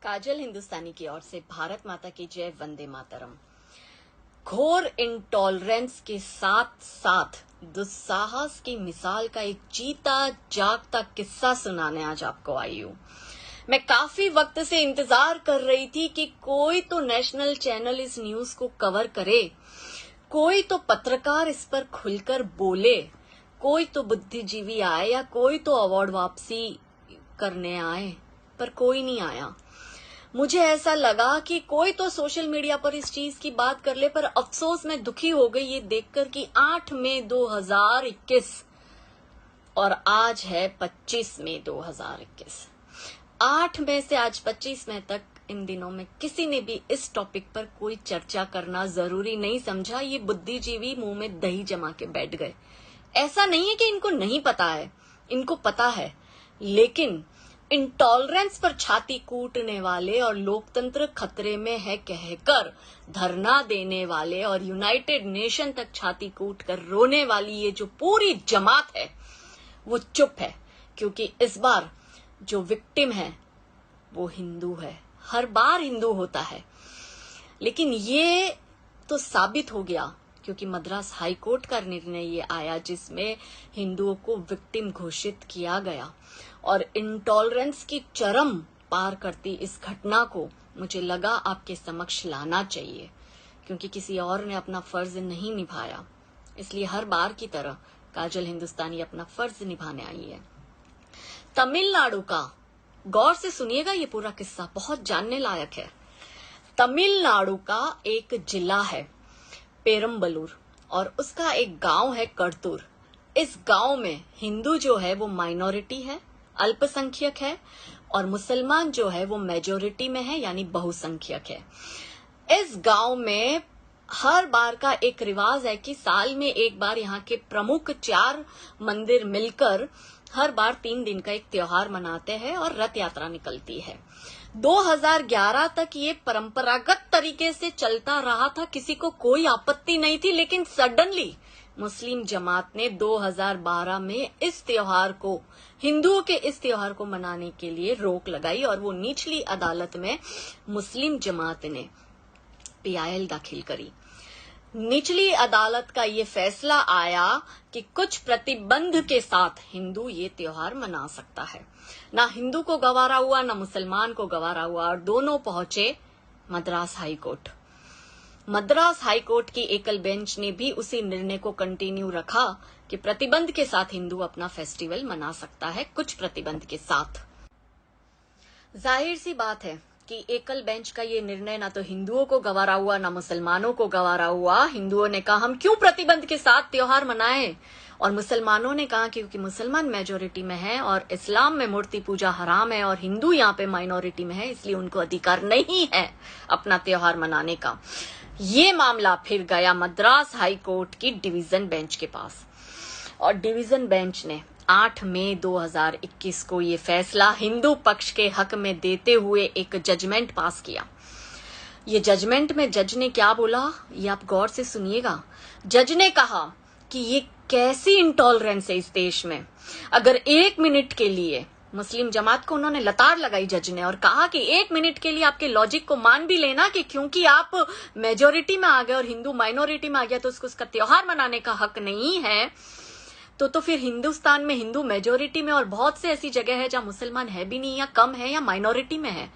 काजल हिंदुस्तानी की ओर से भारत माता की जय, वंदे मातरम। घोर इंटॉलरेंस के साथ साथ दुस्साहस की मिसाल का एक जीता जागता किस्सा सुनाने आज आपको आई हूँ। मैं काफी वक्त से इंतजार कर रही थी कि कोई तो नेशनल चैनल इस न्यूज को कवर करे, कोई तो पत्रकार इस पर खुलकर बोले, कोई तो बुद्धिजीवी आए या कोई तो अवार्ड वापसी करने आए, पर कोई नहीं आया। मुझे ऐसा लगा कि कोई तो सोशल मीडिया पर इस चीज की बात कर ले, पर अफसोस मैं दुखी हो गई ये देखकर कि 8 मई 2021 और आज है 25 मई 2021। 8 मई से आज 25 मई तक इन दिनों में किसी ने भी इस टॉपिक पर कोई चर्चा करना जरूरी नहीं समझा। ये बुद्धिजीवी मुंह में दही जमा के बैठ गए। ऐसा नहीं है कि इनको नहीं पता है, इनको पता है, लेकिन इंटॉलरेंस पर छाती कूटने वाले और लोकतंत्र खतरे में है कहकर धरना देने वाले और यूनाइटेड नेशन तक छाती कूट कर रोने वाली ये जो पूरी जमात है वो चुप है, क्योंकि इस बार जो विक्टिम है वो हिंदू है। हर बार हिंदू होता है, लेकिन ये तो साबित हो गया क्योंकि मद्रास हाई कोर्ट का निर्णय ये आया जिसमें हिंदुओं को विक्टिम घोषित किया गया। और इंटॉलरेंस की चरम पार करती इस घटना को मुझे लगा आपके समक्ष लाना चाहिए, क्योंकि किसी और ने अपना फर्ज नहीं निभाया। इसलिए हर बार की तरह काजल हिंदुस्तानी अपना फर्ज निभाने आई है। तमिलनाडु का, गौर से सुनिएगा, ये पूरा किस्सा बहुत जानने लायक है। तमिलनाडु का एक जिला है पेरम्बलूर और उसका एक गांव है कड़तूर। इस गांव में हिंदू जो है वो माइनॉरिटी है, अल्पसंख्यक है, और मुसलमान जो है वो मेजोरिटी में है, यानी बहुसंख्यक है। इस गांव में हर बार का एक रिवाज है कि साल में एक बार यहाँ के प्रमुख 4 मंदिर मिलकर हर बार 3 दिन का एक त्योहार मनाते हैं और रथ यात्रा निकलती है। 2011 तक ये परंपरागत तरीके से चलता रहा था, किसी को कोई आपत्ति नहीं थी, लेकिन सडनली मुस्लिम जमात ने 2012 में इस त्योहार को, हिंदुओं के इस त्योहार को मनाने के लिए रोक लगाई और वो निचली अदालत में मुस्लिम जमात ने PIL दाखिल करी। निचली अदालत का ये फैसला आया कि कुछ प्रतिबंध के साथ हिंदू ये त्योहार मना सकता है। ना हिंदू को गवारा हुआ, ना मुसलमान को गवारा हुआ, और दोनों पहुंचे Madras high court. Madras high court की एकल बेंच ने भी उसी निर्णय को कंटिन्यू रखा कि प्रतिबंध के साथ हिंदू अपना फेस्टिवल मना सकता है, कुछ प्रतिबंध के साथ। जाहिर सी बात है कि एकल बेंच का ये निर्णय ना तो हिंदुओं को गवारा हुआ, ना मुसलमानों को गवारा हुआ। हिंदुओं ने कहा हम क्यों प्रतिबंध के साथ त्योहार मनाएं, और मुसलमानों ने कहा क्योंकि मुसलमान मेजोरिटी में है और इस्लाम में मूर्ति पूजा हराम है और हिंदू यहाँ पे माइनॉरिटी में है, इसलिए उनको अधिकार नहीं है अपना त्योहार मनाने का। ये मामला फिर गया मद्रास हाई कोर्ट की डिवीजन बेंच के पास, और डिवीजन बेंच ने 8 मई 2021 को ये फैसला हिंदू पक्ष के हक में देते हुए एक जजमेंट पास किया। ये जजमेंट में जज ने क्या बोला, ये आप गौर से सुनिएगा। जज ने कहा कि ये कैसी इंटॉलरेंस है इस देश में। अगर 1 मिनट के लिए मुस्लिम जमात को उन्होंने लताड़ लगाई जज ने, और कहा कि 1 मिनट के लिए आपके लॉजिक को मान भी लेना कि क्योंकि आप मेजोरिटी में आ गए और हिंदू माइनॉरिटी में आ गया तो उसका त्योहार मनाने का हक नहीं है, तो फिर हिंदुस्तान में हिंदू मेजोरिटी में और बहुत से ऐसी जगह है जहां मुसलमान है भी नहीं, या कम है, या माइनॉरिटी में है।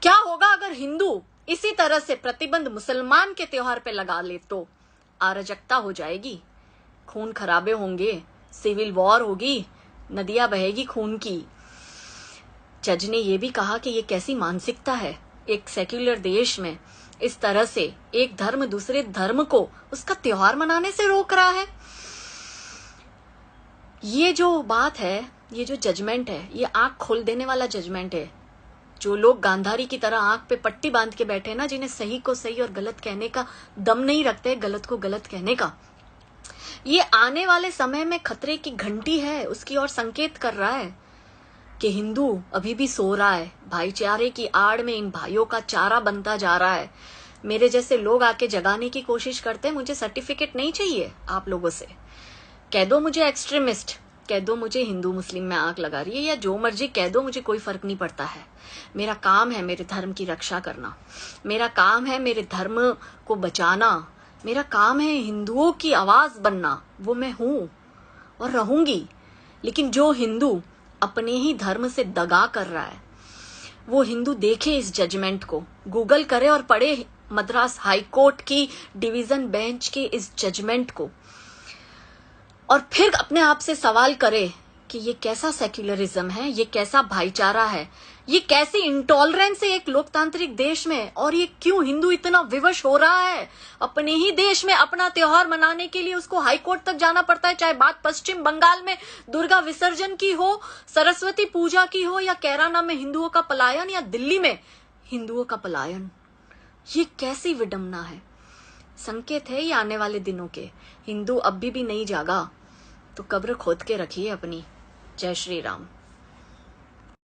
क्या होगा अगर हिंदू इसी तरह से प्रतिबंध मुसलमान के त्योहार पे लगा ले? तो अराजकता हो जाएगी, खून खराबे होंगे, सिविल वॉर होगी, नदियां बहेगी खून की। जज ने यह भी कहा कि ये कैसी मानसिकता है, एक सेक्युलर देश में इस तरह से एक धर्म दूसरे धर्म को उसका त्योहार मनाने से रोक रहा है। ये जो बात है, ये जो जजमेंट है, ये आंख खोल देने वाला जजमेंट है। जो लोग गांधारी की तरह आंख पे पट्टी बांध के बैठे ना, जिन्हें सही को सही और गलत कहने का दम नहीं रखते, गलत को गलत कहने का, ये आने वाले समय में खतरे की घंटी है, उसकी ओर संकेत कर रहा है कि हिंदू अभी भी सो रहा है। भाईचारे की आड़ में इन भाइयों का चारा बनता जा रहा है। मेरे जैसे लोग आके जगाने की कोशिश करते हैं। मुझे सर्टिफिकेट नहीं चाहिए आप लोगों से, कह दो मुझे एक्सट्रीमिस्ट, कह दो मुझे हिंदू मुस्लिम में आग लगा रही है, या जो मर्जी कह दो, मुझे कोई फर्क नहीं पड़ता है। मेरा काम है मेरे धर्म की रक्षा करना, मेरा काम है मेरे धर्म को बचाना, मेरा काम है हिंदुओं की आवाज बनना। वो मैं हूं और रहूंगी। लेकिन जो हिंदू अपने ही धर्म से दगा कर रहा है, वो हिंदू देखे इस जजमेंट को, गूगल करे और पढ़े मद्रास हाई कोर्ट की डिवीजन बेंच के इस जजमेंट को, और फिर अपने आप से सवाल करे कि ये कैसा सेक्युलरिज्म है, ये कैसा भाईचारा है, ये कैसी इंटॉलरेंस है एक लोकतांत्रिक देश में, और ये क्यों हिंदू इतना विवश हो रहा है अपने ही देश में अपना त्योहार मनाने के लिए। उसको हाई कोर्ट तक जाना पड़ता है, चाहे बात पश्चिम बंगाल में दुर्गा विसर्जन की हो, सरस्वती पूजा की हो, या कैराना में हिंदुओं का पलायन, या दिल्ली में हिंदुओं का पलायन। ये कैसी विडंबना है। संकेत है ये आने वाले दिनों के। हिंदू अब भी नहीं जागा तो कब्र खोद के रखिए अपनी। जय श्री राम।